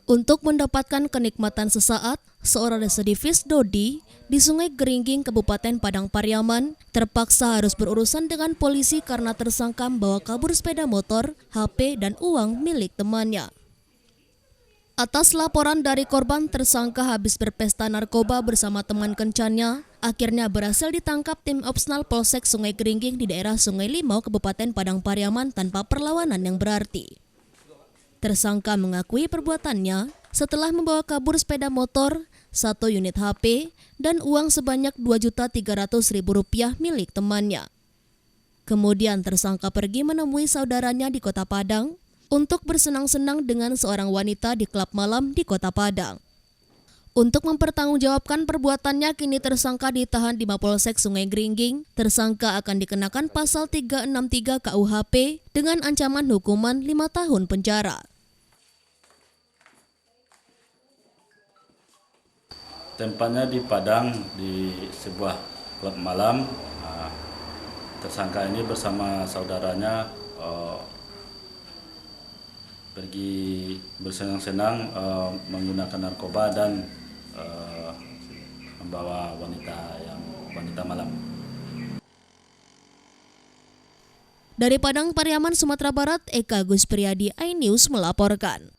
Untuk mendapatkan kenikmatan sesaat, seorang residivis Dodi di Sungai Geringging, Kabupaten Padang Pariaman, terpaksa harus berurusan dengan polisi karena tersangka membawa kabur sepeda motor, HP, dan uang milik temannya. Atas laporan dari korban, tersangka habis berpesta narkoba bersama teman kencannya, akhirnya berhasil ditangkap tim Opsnal Polsek Sungai Geringging di daerah Sungai Limau, Kabupaten Padang Pariaman tanpa perlawanan yang berarti. Tersangka mengakui perbuatannya setelah membawa kabur sepeda motor, 1 unit HP, dan uang sebanyak Rp2.300.000 milik temannya. Kemudian tersangka pergi menemui saudaranya di Kota Padang untuk bersenang-senang dengan seorang wanita di klub malam di Kota Padang. Untuk mempertanggungjawabkan perbuatannya, kini tersangka ditahan di Mapolsek Sungai Geringging. Tersangka akan dikenakan pasal 363 KUHP dengan ancaman hukuman 5 tahun penjara. Tempatnya di Padang, di sebuah klub malam. Tersangka ini bersama saudaranya pergi bersenang-senang menggunakan narkoba dan membawa wanita malam. Dari Padang Pariaman, Sumatera Barat, Eka Gus Priadi, iNews melaporkan.